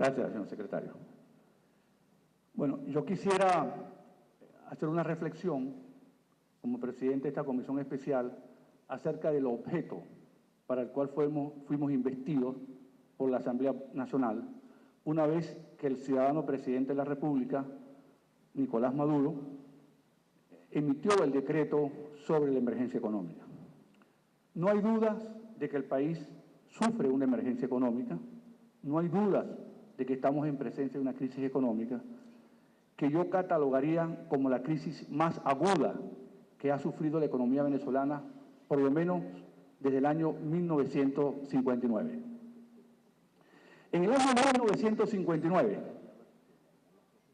Gracias, señor secretario. Bueno, yo quisiera hacer una reflexión como presidente de esta comisión especial acerca del objeto para el cual fuimos investidos por la Asamblea Nacional, una vez que el ciudadano presidente de la República, Nicolás Maduro, emitió el decreto sobre la emergencia económica. No hay dudas de que el país sufre una emergencia económica, no hay dudas de que estamos en presencia de una crisis económica que yo catalogaría como la crisis más aguda que ha sufrido la economía venezolana, por lo menos desde el año 1959. En el año 1959,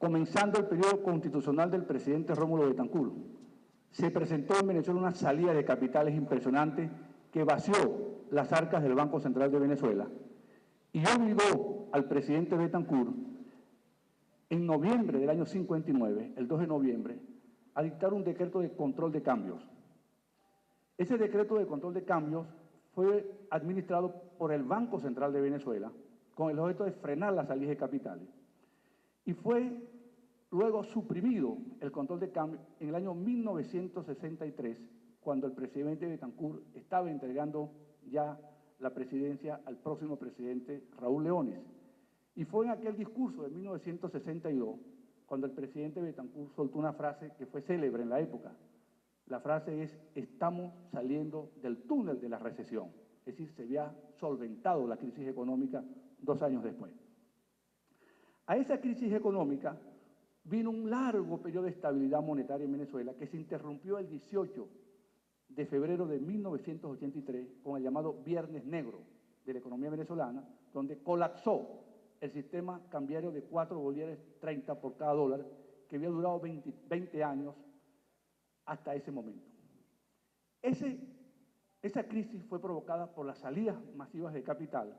comenzando el periodo constitucional del presidente Rómulo Betancourt, se presentó en Venezuela una salida de capitales impresionante que vació las arcas del Banco Central de Venezuela y obligó al presidente Betancourt en noviembre del año 59, el 2 de noviembre, a dictar un decreto de control de cambios. Ese decreto de control de cambios fue administrado por el Banco Central de Venezuela con el objeto de frenar las salidas de capitales. Y fue luego suprimido el control de cambios en el año 1963, cuando el presidente Betancourt estaba entregando ya la presidencia al próximo presidente Raúl Leónez. Y fue en aquel discurso de 1962 cuando el presidente Betancourt soltó una frase que fue célebre en la época. La frase es: estamos saliendo del túnel de la recesión. Es decir, se había solventado la crisis económica 2 años después. A esa crisis económica vino un largo periodo de estabilidad monetaria en Venezuela que se interrumpió el 18 de febrero de 1983 con el llamado Viernes Negro de la economía venezolana, donde colapsó el sistema cambiario de 4 bolívares 30 por cada dólar, que había durado 20 años hasta ese momento. Esa crisis fue provocada por las salidas masivas de capital,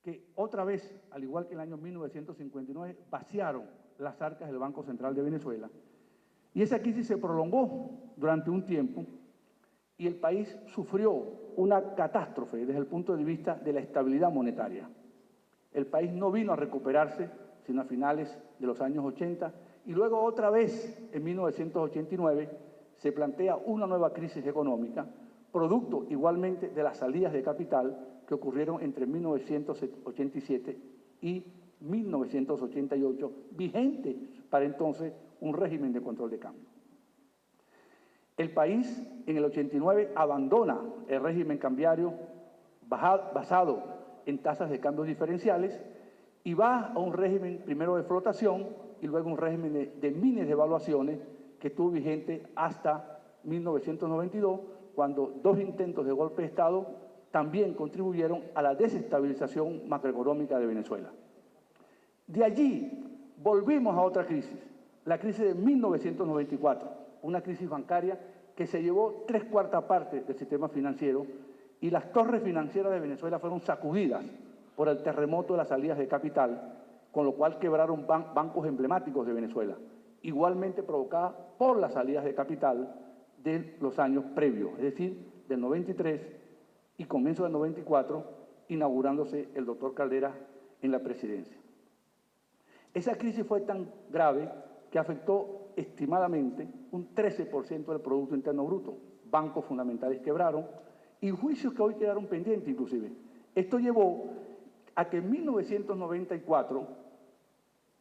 que otra vez, al igual que en el año 1959, vaciaron las arcas del Banco Central de Venezuela. Y esa crisis se prolongó durante un tiempo y el país sufrió una catástrofe desde el punto de vista de la estabilidad monetaria. El país no vino a recuperarse sino a finales de los años 80 y luego otra vez en 1989 se plantea una nueva crisis económica, producto igualmente de las salidas de capital que ocurrieron entre 1987 y 1988, vigente para entonces un régimen de control de cambio. El país en el 89 abandona el régimen cambiario basado en tasas de cambio diferenciales y va a un régimen primero de flotación y luego un régimen de mini devaluaciones que estuvo vigente hasta 1992, cuando 2 intentos de golpe de Estado también contribuyeron a la desestabilización macroeconómica de Venezuela. De allí volvimos a otra crisis, la crisis de 1994, una crisis bancaria que se llevó 3/4 partes del sistema financiero y las torres financieras de Venezuela fueron sacudidas por el terremoto de las salidas de capital, con lo cual quebraron bancos emblemáticos de Venezuela, igualmente provocadas por las salidas de capital de los años previos, es decir, del 93 y comienzo del 94, inaugurándose el doctor Caldera en la presidencia. Esa crisis fue tan grave que afectó estimadamente un 13% del Producto Interno Bruto. Bancos fundamentales quebraron y juicios que hoy quedaron pendientes inclusive. Esto llevó a que en 1994,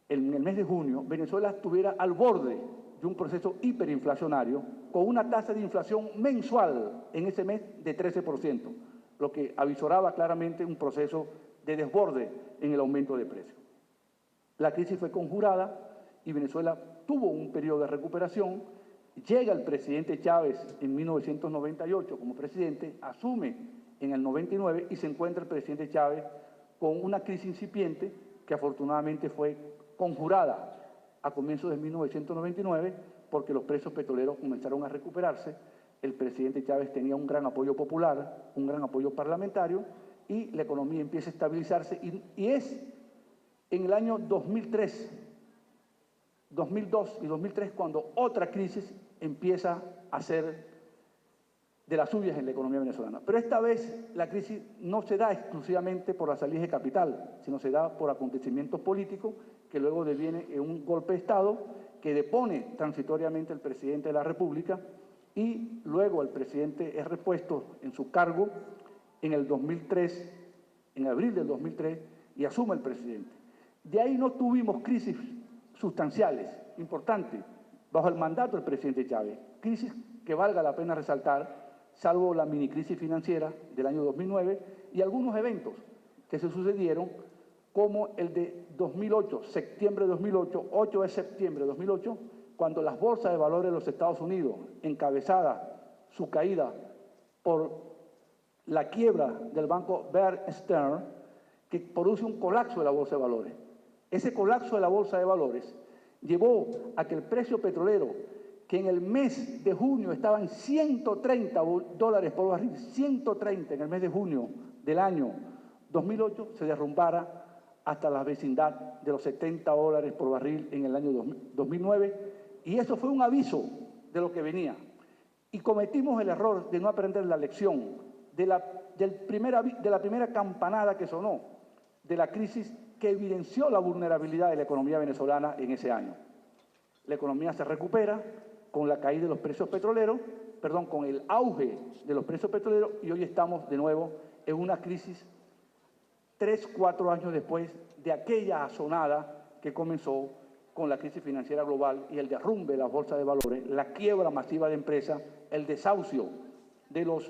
en el mes de junio, Venezuela estuviera al borde de un proceso hiperinflacionario con una tasa de inflación mensual en ese mes de 13%, lo que avisoraba claramente un proceso de desborde en el aumento de precios. La crisis fue conjurada y Venezuela tuvo un periodo de recuperación. Llega el presidente Chávez en 1998 como presidente, asume en el 99 y se encuentra el presidente Chávez con una crisis incipiente que afortunadamente fue conjurada a comienzos de 1999 porque los precios petroleros comenzaron a recuperarse. El presidente Chávez tenía un gran apoyo popular, un gran apoyo parlamentario y la economía empieza a estabilizarse y es en el año 2003, 2002 y 2003 cuando otra crisis empieza a ser de las suyas en la economía venezolana. Pero esta vez la crisis no se da exclusivamente por la salida de capital, sino se da por acontecimientos políticos que luego deviene en un golpe de Estado que depone transitoriamente el presidente de la República y luego el presidente es repuesto en su cargo en el 2003, en abril del 2003, y asume el presidente. De ahí no tuvimos crisis sustanciales, importantes, bajo el mandato del presidente Chávez. Crisis que valga la pena resaltar, salvo la minicrisis financiera del año 2009 y algunos eventos que se sucedieron, como el de 2008, septiembre de 2008, 8 de septiembre de 2008, cuando las bolsas de valores de los Estados Unidos, encabezada su caída por la quiebra del banco Bear Stearns, que produce un colapso de la bolsa de valores. Ese colapso de la bolsa de valores llevó a que el precio petrolero, que en el mes de junio estaba en $130 por barril, 130 en el mes de junio del año 2008, se derrumbara hasta la vecindad de los $70 por barril en el año 2009, y eso fue un aviso de lo que venía. Y cometimos el error de no aprender la lección de la primera campanada que sonó, de la crisis que evidenció la vulnerabilidad de la economía venezolana en ese año. La economía se recupera con la caída de los precios petroleros, con el auge de los precios petroleros, y hoy estamos de nuevo en una crisis 3, 4 años después de aquella asonada que comenzó con la crisis financiera global y el derrumbe de las bolsas de valores, la quiebra masiva de empresas, el desahucio de los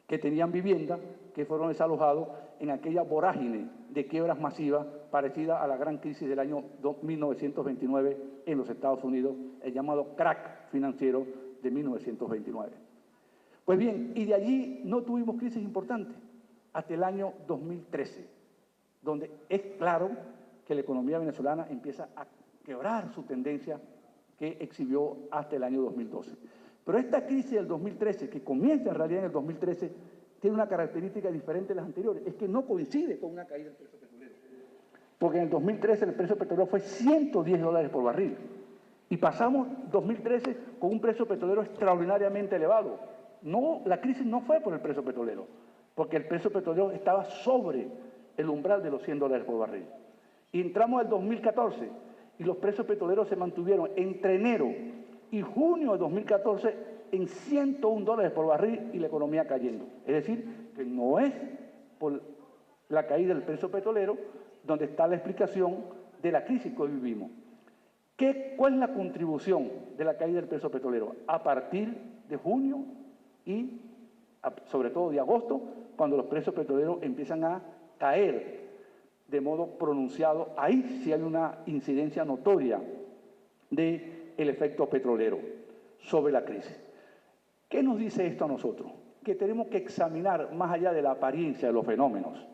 que tenían vivienda, que fueron desalojados en aquella vorágine de quiebras masivas parecida a la gran crisis del año 1929 en los Estados Unidos, el llamado crack financiero de 1929. Pues bien, y de allí no tuvimos crisis importantes hasta el año 2013, donde es claro que la economía venezolana empieza a quebrar su tendencia que exhibió hasta el año 2012. Pero esta crisis del 2013, que comienza en realidad en el 2013, tiene una característica diferente de las anteriores, es que no coincide con una caída del precio petrolero. Porque en el 2013 el precio petrolero fue $110 por barril. Y pasamos 2013 con un precio petrolero extraordinariamente elevado. No, la crisis no fue por el precio petrolero, porque el precio petrolero estaba sobre el umbral de los $100 por barril. Y entramos al 2014 y los precios petroleros se mantuvieron entre enero y junio de 2014 en $101 por barril y la economía cayendo. Es decir, que no es por la caída del precio petrolero donde está la explicación de la crisis que hoy vivimos. ¿Cuál es la contribución de la caída del precio petrolero? A partir de junio y sobre todo de agosto, cuando los precios petroleros empiezan a caer de modo pronunciado, ahí sí hay una incidencia notoria del efecto petrolero sobre la crisis. ¿Qué nos dice esto a nosotros? Que tenemos que examinar más allá de la apariencia de los fenómenos.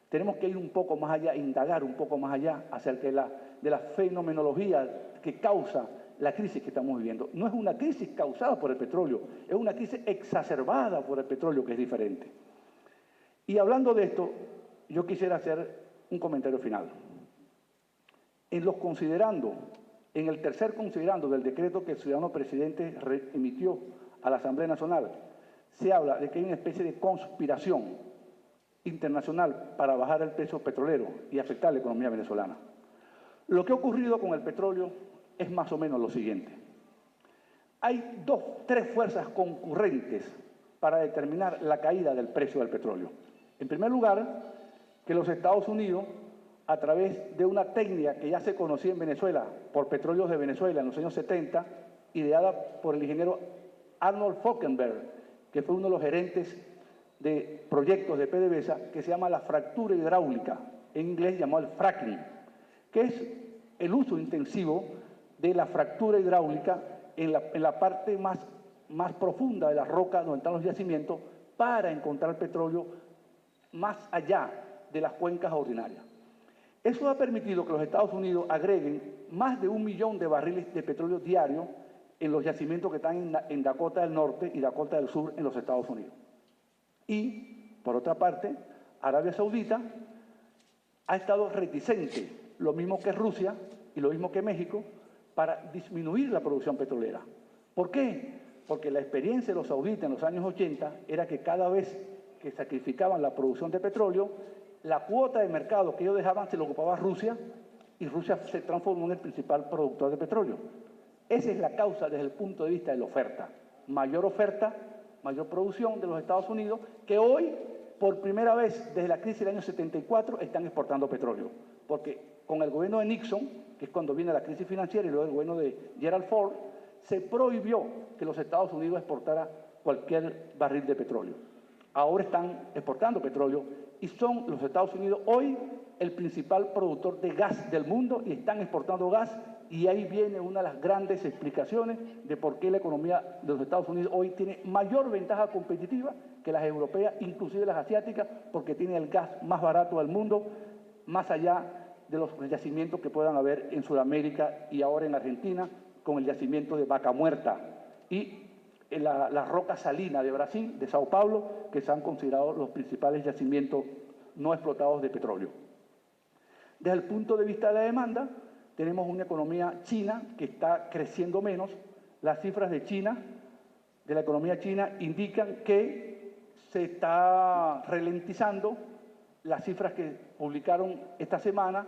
Tenemos que ir un poco más allá, indagar un poco más allá acerca de la fenomenología que causa la crisis que estamos viviendo. No es una crisis causada por el petróleo, es una crisis exacerbada por el petróleo, que es diferente. Y hablando de esto, yo quisiera hacer un comentario final. En el tercer considerando del decreto que el ciudadano presidente emitió a la Asamblea Nacional, se habla de que hay una especie de conspiración internacional para bajar el precio petrolero y afectar la economía venezolana. Lo que ha ocurrido con el petróleo es más o menos lo siguiente. Hay 3 fuerzas concurrentes para determinar la caída del precio del petróleo. En primer lugar, que los Estados Unidos, a través de una técnica que ya se conocía en Venezuela por Petróleos de Venezuela en los años 70, ideada por el ingeniero Arnold Falkenberg, que fue uno de los gerentes de proyectos de PDVSA, que se llama la fractura hidráulica, en inglés llamado el fracking, que es el uso intensivo de la fractura hidráulica en la parte más profunda de la roca donde están los yacimientos para encontrar petróleo más allá de las cuencas ordinarias. Eso ha permitido que los Estados Unidos agreguen más de 1 millón de barriles de petróleo diario en los yacimientos que están en Dakota del Norte y Dakota del Sur en los Estados Unidos. Y, por otra parte, Arabia Saudita ha estado reticente, lo mismo que Rusia y lo mismo que México, para disminuir la producción petrolera. ¿Por qué? porque la experiencia de los sauditas en los años 80 era que cada vez que sacrificaban la producción de petróleo, la cuota de mercado que ellos dejaban se lo ocupaba Rusia, y Rusia se transformó en el principal productor de petróleo. Esa es la causa desde el punto de vista de la oferta. Mayor oferta, mayor producción de los Estados Unidos, que hoy, por primera vez desde la crisis del año 74, están exportando petróleo. Porque con el gobierno de Nixon, que es cuando viene la crisis financiera, y luego el gobierno de Gerald Ford, se prohibió que los Estados Unidos exportaran cualquier barril de petróleo. Ahora están exportando petróleo y son los Estados Unidos hoy el principal productor de gas del mundo y están exportando gas, y ahí viene una de las grandes explicaciones de por qué la economía de los Estados Unidos hoy tiene mayor ventaja competitiva que las europeas, inclusive las asiáticas, porque tiene el gas más barato del mundo, más allá de los yacimientos que puedan haber en Sudamérica y ahora en Argentina, con el yacimiento de Vaca Muerta y la roca salina de Brasil, de Sao Paulo, que se han considerado los principales yacimientos no explotados de petróleo. Desde el punto de vista de la demanda, tenemos una economía china que está creciendo menos. Las cifras de China, de la economía china, indican que se está ralentizando. Las cifras que publicaron esta semana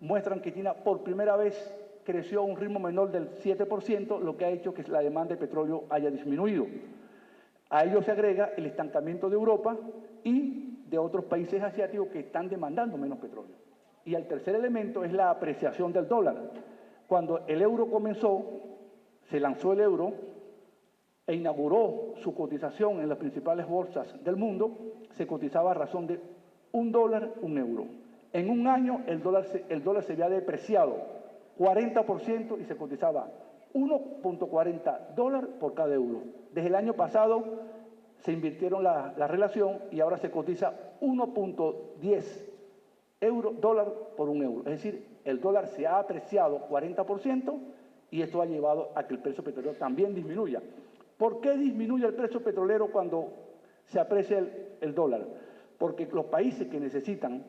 muestran que China por primera vez creció a un ritmo menor del 7%, lo que ha hecho que la demanda de petróleo haya disminuido. A ello se agrega el estancamiento de Europa y de otros países asiáticos que están demandando menos petróleo. Y el tercer elemento es la apreciación del dólar. Cuando el euro comenzó, se lanzó el euro e inauguró su cotización en las principales bolsas del mundo, se cotizaba a razón de $1, €1. En un año el dólar se había depreciado 40% y se cotizaba $1.40 por cada euro. Desde el año pasado se invirtieron la relación y ahora se cotiza 1.10 dólar por $1. Es decir, el dólar se ha apreciado 40% y esto ha llevado a que el precio petrolero también disminuya. ¿Por qué disminuye el precio petrolero cuando se aprecia el dólar? Porque los países que necesitan,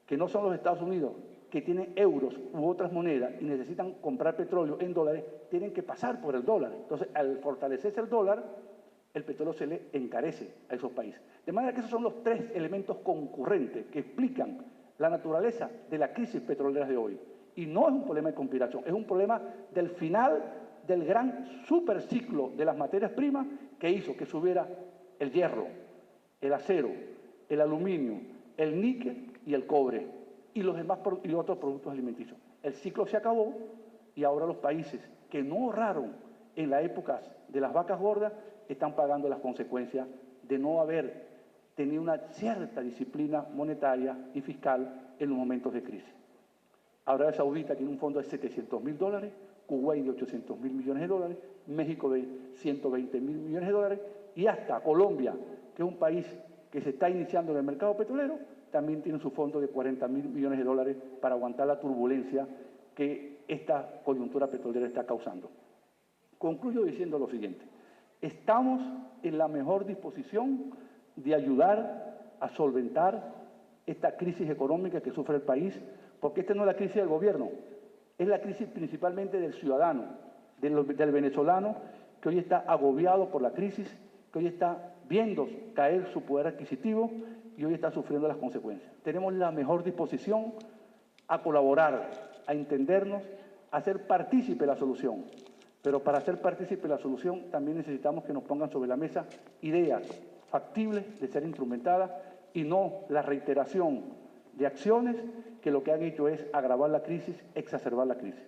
que no son los Estados Unidos, que tienen euros u otras monedas y necesitan comprar petróleo en dólares, tienen que pasar por el dólar. Entonces, al fortalecerse el dólar, el petróleo se le encarece a esos países. De manera que esos son los tres elementos concurrentes que explican la naturaleza de la crisis petrolera de hoy. Y no es un problema de conspiración, es un problema del final del gran superciclo de las materias primas que hizo que subiera el hierro, el acero, el aluminio, el níquel y el cobre y los demás y otros productos alimenticios. El ciclo se acabó y ahora los países que no ahorraron en las épocas de las vacas gordas están pagando las consecuencias de no haber tenido una cierta disciplina monetaria y fiscal en los momentos de crisis. Arabia Saudita tiene un fondo de $700.000, Kuwait de $800.000 millones, México de $120.000 millones y hasta Colombia, que es un país que se está iniciando en el mercado petrolero, también tiene su fondo de $40.000 millones para aguantar la turbulencia que esta coyuntura petrolera está causando. Concluyo diciendo lo siguiente: estamos en la mejor disposición de ayudar a solventar esta crisis económica que sufre el país, porque esta no es la crisis del gobierno, es la crisis principalmente del ciudadano, del venezolano, que hoy está agobiado por la crisis, que hoy está viendo caer su poder adquisitivo y hoy está sufriendo las consecuencias. Tenemos la mejor disposición a colaborar, a entendernos, a ser partícipe de la solución. Pero para ser partícipe de la solución también necesitamos que nos pongan sobre la mesa ideas factibles de ser instrumentadas y no la reiteración de acciones que lo que han hecho es agravar la crisis, exacerbar la crisis.